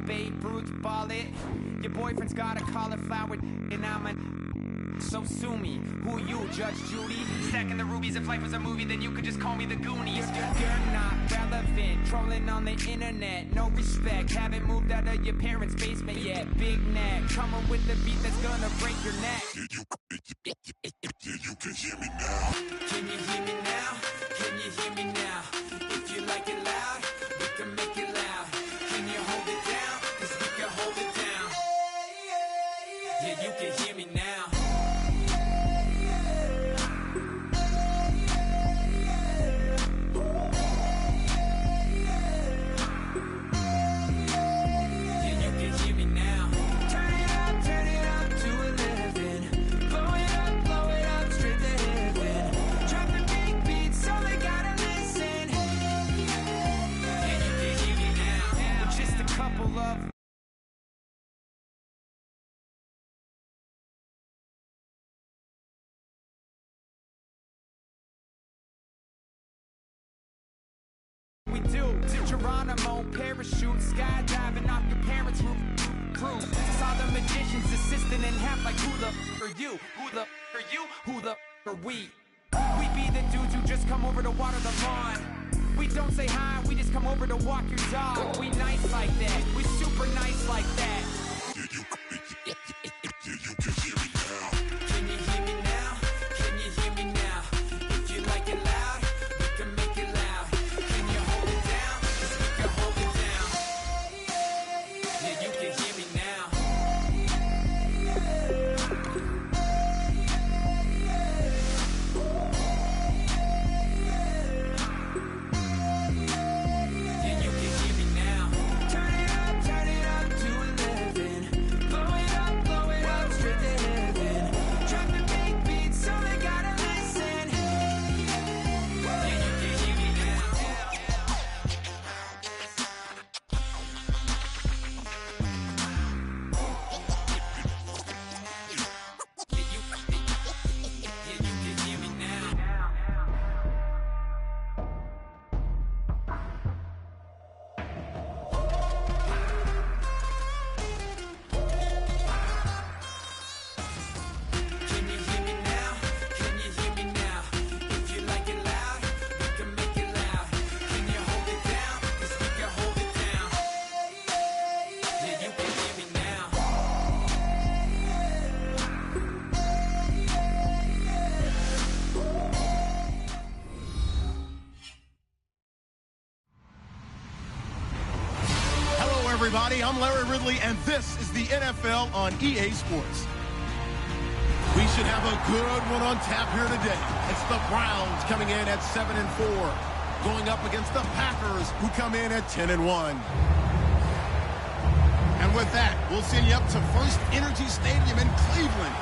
Babe Ruth ball it. Your boyfriend's got a cauliflower and I'm a... So sue me, who you, Judge Judy? Stacking the rubies, if life was a movie, then you could just call me the Goonies. You're not relevant, trolling on the internet, no respect. Haven't moved out of your parents' basement yet. Big neck, coming with the beat that's gonna break your neck. You can hear me now. Can you hear me now? Can you hear me now? If you like it loud, we can make it loud. Can you hold it down? 'Cause we can hold it down. Yeah, you can hear me now. We do Geronimo parachute, skydiving off your parents' roof. Cruise. Saw the magician's assistant in half like who the are you? Who the are you? Who the are we? We be the dudes who just come over to water the lawn. We don't say hi, we just come over to walk your dog. We nice like that, we super nice like that. You can hear me now. Can you hear me now? Can you hear me now? If you like it loud, we can make it loud. Can you hold it down? 'Cause we can hold it down. Yeah, you can hear me now. Yeah, you can hear me now. Turn it up to 11. Blow it up straight to heaven. Drop the big beats so they gotta listen. Yeah, you can hear me now. Yeah, you can hear me now. Can you hear me now? Can you hear me now? If you like it loud, we can make it loud. Can you hold it down? 'Cause we can hold it down. Yeah, you can hear me now. Hello, everybody. I'm Larry Ridley, and this is the NFL on EA Sports. We should have a good one on tap here today. It's the Browns coming in at 7-4, going up against the Packers, who come in at 10-1. And with that, we'll send you up to First Energy Stadium in Cleveland,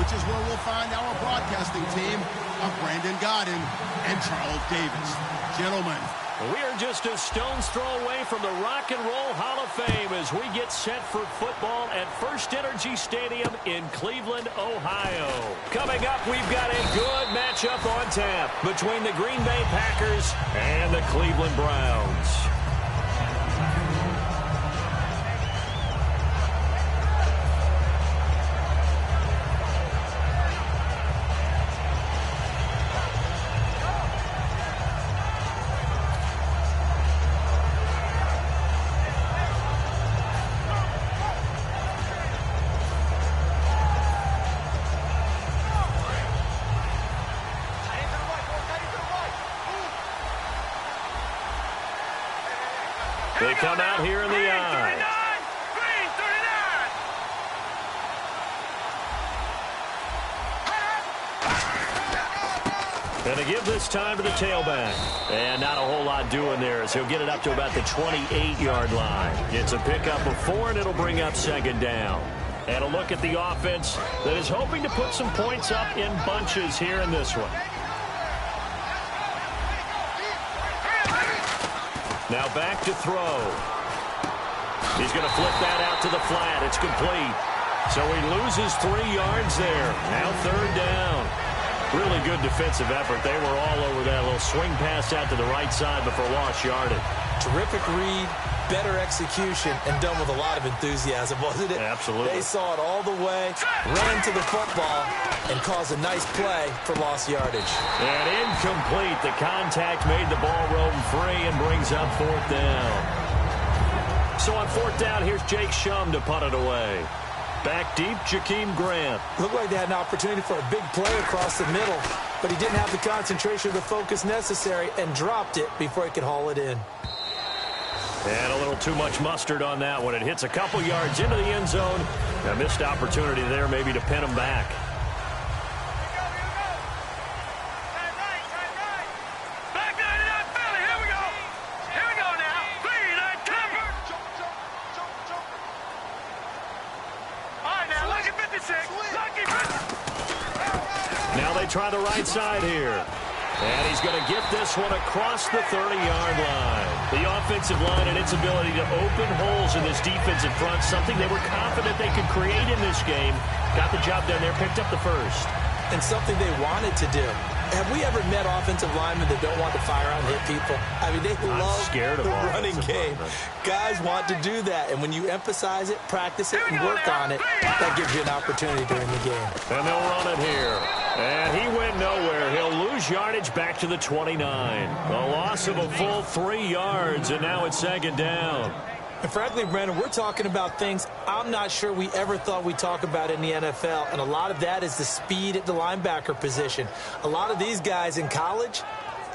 which is where we'll find our broadcasting team of Brandon Godden and Charles Davis. Gentlemen, We are just a stone's throw away from the Rock and Roll Hall of Fame as we get set for football at First Energy Stadium in Cleveland, Ohio. Coming up, we've got a good matchup on tap between the Green Bay Packers and the Cleveland Browns. They come out here in the eye. And to give this time to the tailback. And not a whole lot doing there as he'll get it up to about the 28-yard line. It's a pickup of 4, and it'll bring up second down. And a look at the offense that is hoping to put some points up in bunches here in this one. Now back to throw. He's going to flip that out to the flat. It's complete. So he loses 3 yards there. Now third down. Really good defensive effort. They were all over that little swing pass out to the right side before lost yardage. Terrific read, better execution, and done with a lot of enthusiasm, wasn't it? Absolutely. They saw it all the way, ran to the football, and caused a nice play for lost yardage. And incomplete. The contact made the ball roam free and brings up fourth down. So on fourth down, here's Jake Shum to punt it away. Back deep, Jakeem Grant. Looked like they had an opportunity for a big play across the middle, but he didn't have the concentration or the focus necessary and dropped it before he could haul it in. And a little too much mustard on that one. It hits a couple yards into the end zone. A missed opportunity there maybe to pin him back. Now they try the right side here. And he's going to get this one across the 30-yard line. The offensive line and its ability to open holes in this defensive front, something they were confident they could create in this game. Got the job done there, picked up the first. And something they wanted to do. Have we ever met offensive linemen that don't want to fire out and hit people? I mean, they love the running game. Guys want to do that, and when you emphasize it, practice it, and work on it, that gives you an opportunity during the game. And they'll run it here. And he went nowhere. He'll lose yardage back to the 29. A loss of a full 3 yards, and now it's second down. And frankly, Brandon, we're talking about things I'm not sure we ever thought we'd talk about in the NFL, and a lot of that is the speed at the linebacker position. A lot of these guys in college,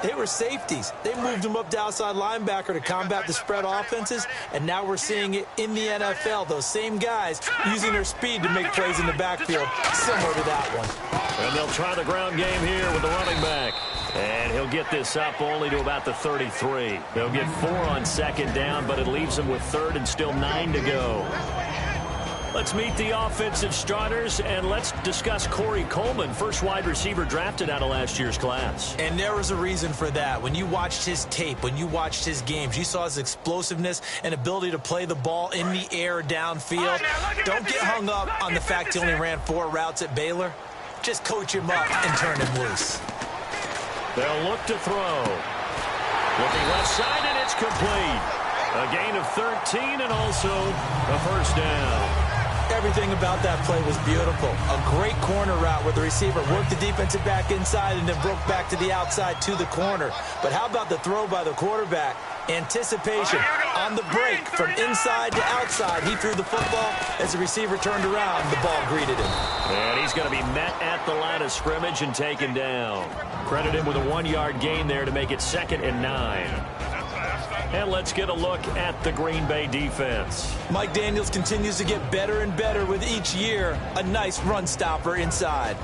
they were safeties. They moved them up to outside linebacker to combat the spread offenses, and now we're seeing it in the NFL. Those same guys using their speed to make plays in the backfield, similar to that one. And they'll try the ground game here with the running back. And he'll get this up only to about the 33. They'll get 4 on second down, but it leaves them with third and still 9 to go. Let's meet the offensive starters, and let's discuss Corey Coleman, first wide receiver drafted out of last year's class. And there was a reason for that. When you watched his tape, when you watched his games, you saw his explosiveness and ability to play the ball in the air downfield. Don't get hung up on the fact he only ran 4 routes at Baylor. Just coach him up and turn him loose. They'll look to throw. Looking left side, and it's complete. A gain of 13 and also a first down. Everything about that play was beautiful. A great corner route where the receiver worked the defensive back inside and then broke back to the outside to the corner. But how about the throw by the quarterback? Anticipation on the break from inside to outside. He threw the football. As the receiver turned around, the ball greeted him. And he's going to be met at the line of scrimmage and taken down. Credit him with a 1-yard gain there to make it 2nd and 9. And let's get a look at the Green Bay defense. Mike Daniels continues to get better and better with each year. A nice run stopper inside.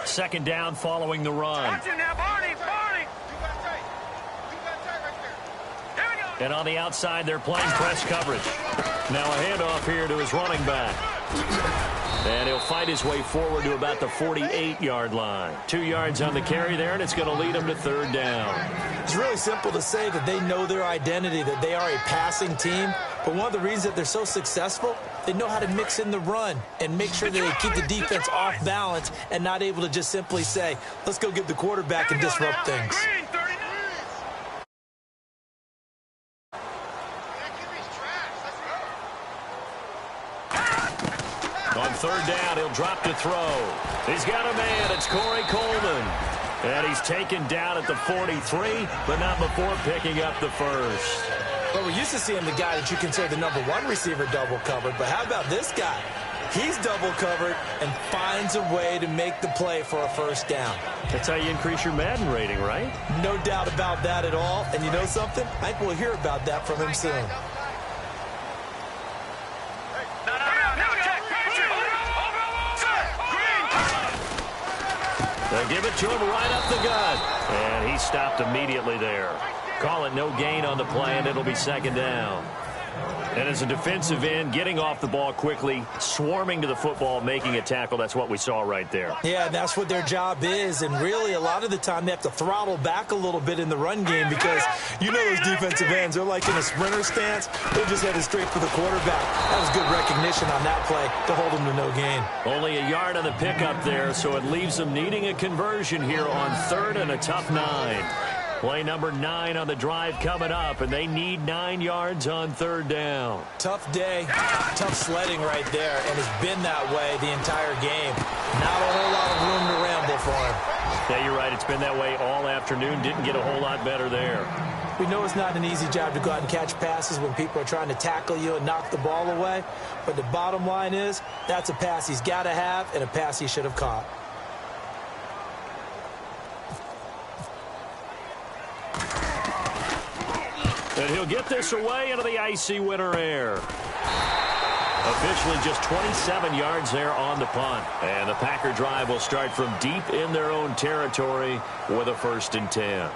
Second down following the run. And on the outside, they're playing press coverage. Now a handoff here to his running back. And he'll fight his way forward to about the 48-yard line. 2 yards on the carry there, and it's going to lead him to third down. It's really simple to say that they know their identity, that they are a passing team. But one of the reasons that they're so successful, they know how to mix in the run and make sure that they keep the defense off balance and not able to just simply say, let's go get the quarterback and disrupt things. On third down, he'll drop to throw. He's got a man. It's Corey Coleman. And he's taken down at the 43, but not before picking up the first. Well, we're used to seeing the guy that you consider the #1 receiver double covered, but how about this guy? He's double covered and finds a way to make the play for a first down. That's how you increase your Madden rating, right? No doubt about that at all. And you know something? I think we'll hear about that from him soon. They'll give it to him right up the gut. And he stopped immediately there. Call it no gain on the play, and it'll be second down. And as a defensive end, getting off the ball quickly, swarming to the football, making a tackle, that's what we saw right there. Yeah, that's what their job is. And really, a lot of the time, they have to throttle back a little bit in the run game because you know those defensive ends, they're like in a sprinter stance. They're just headed straight for the quarterback. That was good recognition on that play to hold them to no gain. Only a yard on the pickup there, so it leaves them needing a conversion here on 3rd and a tough 9. Play number 9 on the drive coming up, and they need 9 yards on 3rd down. Tough day, tough sledding right there, and it's been that way the entire game. Not a whole lot of room to ramble for him. Yeah, you're right. It's been that way all afternoon. Didn't get a whole lot better there. We know it's not an easy job to go out and catch passes when people are trying to tackle you and knock the ball away, but the bottom line is that's a pass he's got to have and a pass he should have caught. And he'll get this away into the icy winter air. Officially just 27 yards there on the punt. And the Packer drive will start from deep in their own territory with a 1st and 10.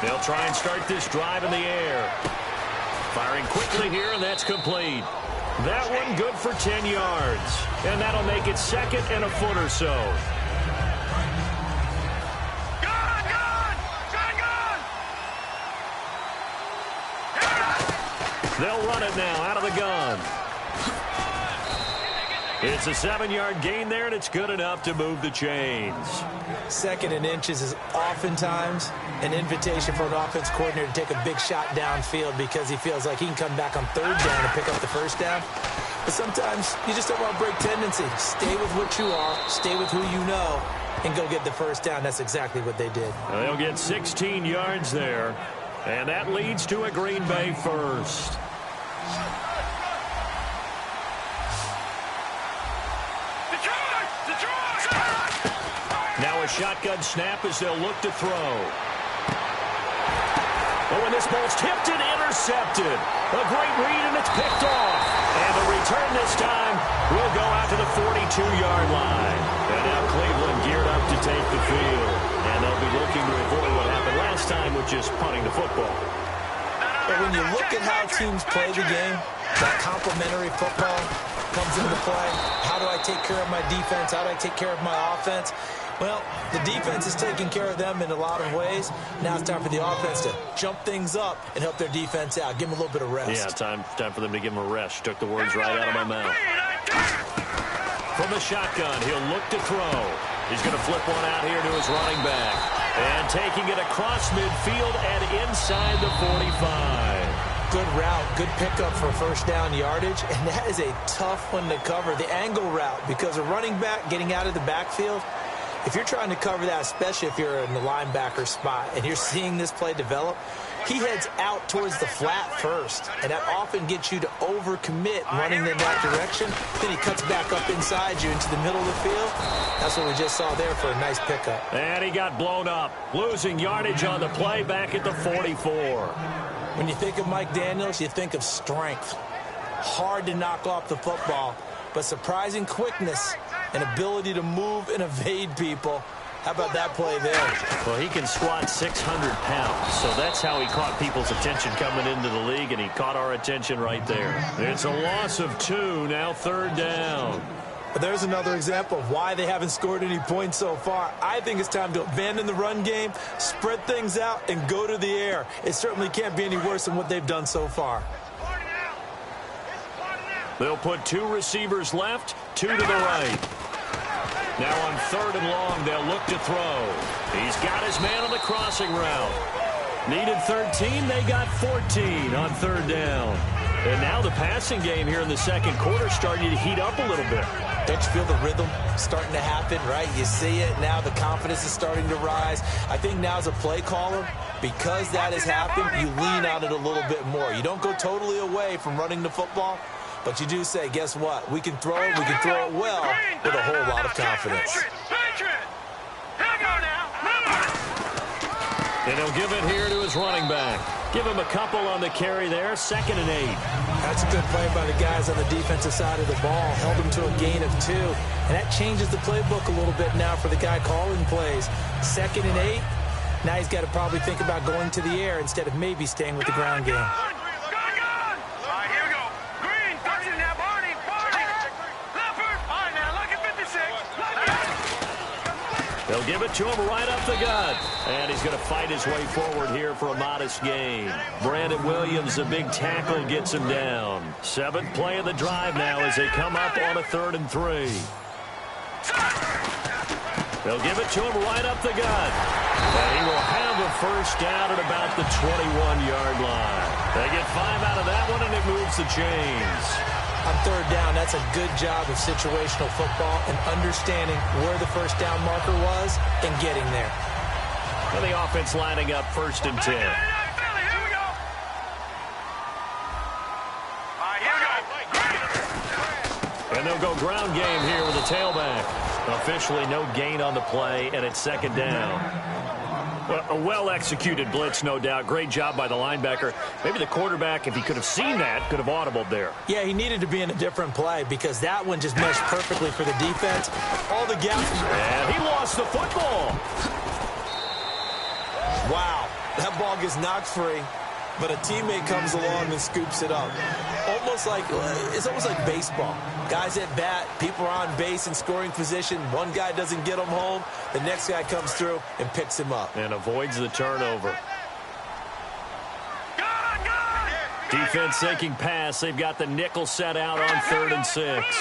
They'll try and start this drive in the air. Firing quickly here, and that's complete. That one good for 10 yards. And that'll make it 2nd and a foot or so. They'll run it now out of the gun. It's a 7-yard gain there, and it's good enough to move the chains. 2nd and inches is oftentimes an invitation for an offense coordinator to take a big shot downfield because he feels like he can come back on 3rd down and pick up the 1st down. But sometimes you just don't want to break tendency. Stay with what you are, stay with who you know, and go get the 1st down. That's exactly what they did. They'll get 16 yards there, and that leads to a Green Bay 1st. Now a shotgun snap as they'll look to throw. Oh, and this ball's tipped and intercepted. A great read, and it's picked off. And the return this time will go out to the 42-yard line. And now Cleveland geared up to take the field. And they'll be looking to avoid what happened last time with just punting the football. But when you look at how teams play the game, that complementary football comes into play. How do I take care of my defense? How do I take care of my offense? Well, the defense is taking care of them in a lot of ways. Now it's time for the offense to jump things up and help their defense out. Give them a little bit of rest. Yeah, time for them to give them a rest. Took the words right out of my mouth. From the shotgun, he'll look to throw. He's going to flip one out here to his running back. And taking it across midfield and inside the 45. Good route, good pickup for 1st down yardage, and that is a tough one to cover. The angle route, because a running back getting out of the backfield, if you're trying to cover that, especially if you're in the linebacker spot and you're seeing this play develop, he heads out towards the flat first, and that often gets you to overcommit running in that direction. Then he cuts back up inside you into the middle of the field. That's what we just saw there for a nice pickup. And he got blown up, losing yardage on the play back at the 44. When you think of Mike Daniels, you think of strength. Hard to knock off the football, but surprising quickness and ability to move and evade people. How about that play there? Well, he can squat 600 pounds, so that's how he caught people's attention coming into the league, and he caught our attention right there. It's a loss of 2, now 3rd down. But there's another example of why they haven't scored any points so far. I think it's time to abandon the run game, spread things out, and go to the air. It certainly can't be any worse than what they've done so far. They'll put 2 receivers left, 2 to the right. Now on 3rd and long, they'll look to throw. He's got his man on the crossing route. Needed 13, they got 14 on 3rd down. And now the passing game here in the 2nd quarter starting to heat up a little bit. Don't you feel the rhythm starting to happen, right? You see it now. The confidence is starting to rise. I think now as a play caller, because that has happened, you lean on it a little bit more. You don't go totally away from running the football, but you do say, guess what? We can throw it. We can throw it well with a whole lot of confidence. And And he'll give it here to his running back. Give him a couple on the carry there. 2nd and 8. That's a good play by the guys on the defensive side of the ball. Held him to a gain of 2. And that changes the playbook a little bit now for the guy calling plays. 2nd and 8. Now he's got to probably think about going to the air instead of maybe staying with the ground game. They'll give it to him right up the gut. And he's going to fight his way forward here for a modest gain. Brandon Williams, a big tackle, gets him down. 7th play of the drive now as they come up on a 3rd and 3. They'll give it to him right up the gut. And he will have a first down at about the 21-yard line. They get 5 out of that one, and it moves the chains. On 3rd down, that's a good job of situational football and understanding where the first down marker was and getting there. And the offense lining up 1st and 10. And they'll go ground game here with the tailback. Officially no gain on the play, and it's 2nd down. Well, a well-executed blitz, no doubt. Great job by the linebacker. Maybe the quarterback, if he could have seen that, could have audibled there. Yeah, he needed to be in a different play because that one just meshed perfectly for the defense. All the gaps. And he lost the football. Wow, that ball gets knocked free, but a teammate comes along and scoops it up. It's almost like baseball. Guys at bat, people are on base in scoring position. One guy doesn't get him home. The next guy comes through and picks him up. And avoids the turnover. Defense taking pass. They've got the nickel set out on 3rd and 6.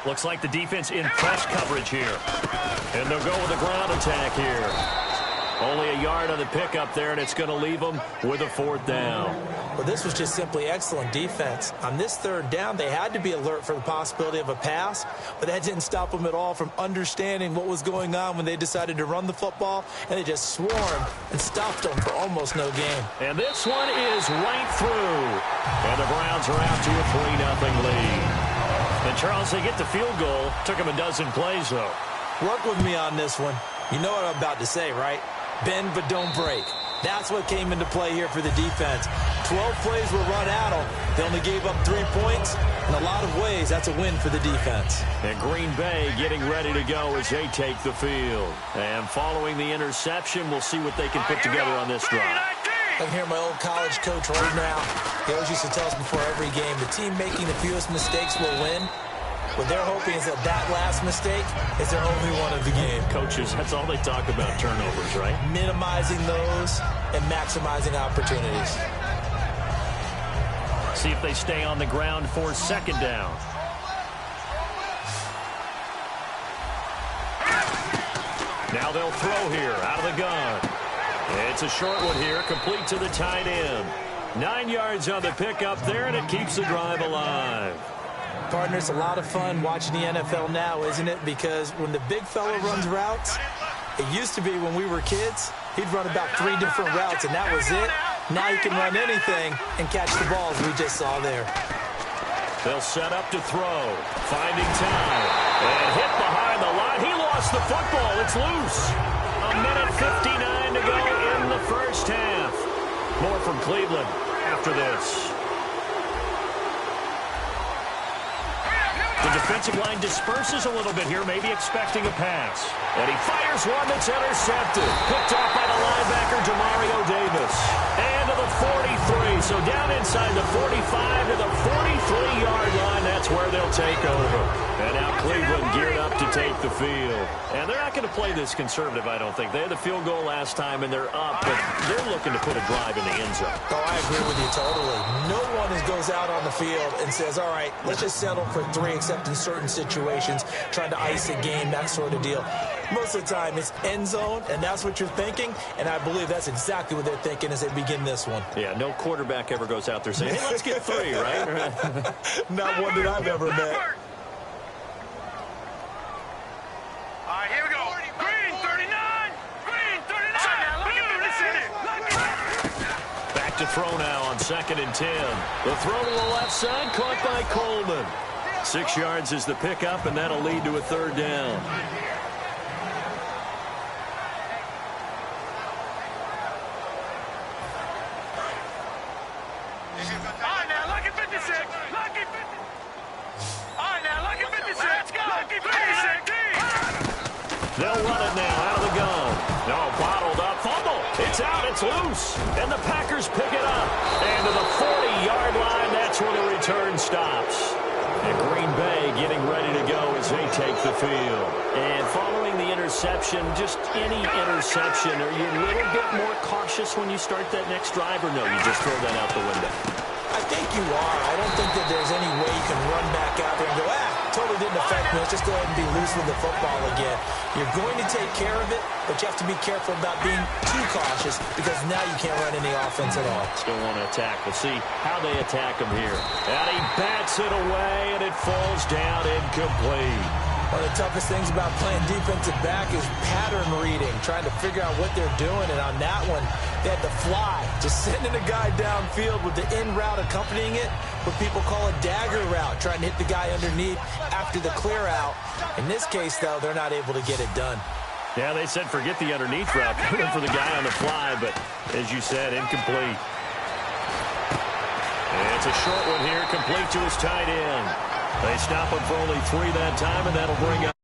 Looks like the defense in press coverage here. And they'll go with a ground attack here. Only a yard on the pickup there, and it's going to leave them with a 4th down. Well, this was just simply excellent defense. On this 3rd down, they had to be alert for the possibility of a pass, but that didn't stop them at all from understanding what was going on when they decided to run the football, and they just swarmed and stopped them for almost no gain. And this one is right through. And the Browns are out to a 3-0 lead. And, Charles, they get the field goal. Took them a dozen plays, though. Work with me on this one. You know what I'm about to say, right? Bend but don't break. That's what came into play here for the defense. 12 plays were run at them. They only gave up 3 points. In a lot of ways, that's a win for the defense. And Green Bay getting ready to go as they take the field. And following the interception, we'll see what they can put together on this drive. I can hear my old college coach right now. He always used to tell us before every game, the team making the fewest mistakes will win. What they're hoping is that last mistake is their only one of the game. Coaches, that's all they talk about, turnovers, right? Minimizing those and maximizing opportunities. See if they stay on the ground for 2nd down. Now they'll throw here out of the gun. It's a short one here, complete to the tight end. 9 yards on the pickup there, and it keeps the drive alive. Partner, it's a lot of fun watching the NFL now, isn't it? Because when the big fella runs routes, it used to be when we were kids, he'd run about 3 different routes, and that was it. Now he can run anything and catch the balls we just saw there. They'll set up to throw. Finding time. And hit behind the line. He lost the football. It's loose. A minute 59 to go in the first half. More from Cleveland after this. The defensive line disperses a little bit here, maybe expecting a pass. And he fires one that's intercepted. Picked off by the linebacker, Demario Davis. And to the 43. So down inside the 45 to the 43-yard line. That's where they'll take over. And now Cleveland geared up to take the field. And they're not going to play this conservative, I don't think. They had the field goal last time, and they're up, but they're looking to put a drive in the end zone. Oh, I agree with you totally. No one goes out on the field and says, all right, let's just settle for 3, except in certain situations, trying to ice a game, that sort of deal. Most of the time, it's end zone, and that's what you're thinking, and I believe that's exactly what they're thinking as they begin this one. Yeah, no quarterback ever goes out there saying, hey, let's get 3, right? Not one that I've ever met. All right, here we go. Green 39. Green 39. Blue, listen to it. Back to throw now on 2nd and 10. The throw to the left side, caught by Coleman. 6 yards is the pickup, and that'll lead to a 3rd down. They'll run it now out of the gun. No, bottled up. Fumble. It's out. It's loose. And the Packers pick it up. And to the 40-yard line, that's where the return stops. And Green Bay getting ready to go as they take the field. And following the interception, just any interception, are you a little bit more cautious when you start that next drive, or no, you just throw that out the window? I think you are. I don't think that there's any way you can run back out there and go, totally didn't affect me. Let's just go ahead and be loose with the football again. You're going to take care of it, but you have to be careful about being too cautious because now you can't run any offense at all. Still want to attack. We'll see how they attack him here. And he bats it away, and it falls down incomplete. One of the toughest things about playing defensive back is pattern reading, trying to figure out what they're doing. And on that one, they had to fly, just sending a guy downfield with the in route accompanying it, what people call a dagger route, trying to hit the guy underneath after the clear out. In this case, though, they're not able to get it done. Yeah, they said forget the underneath route, going for the guy on the fly, but as you said, incomplete. And it's a short one here, complete to his tight end. They stop him for only 3 that time, and that'll bring up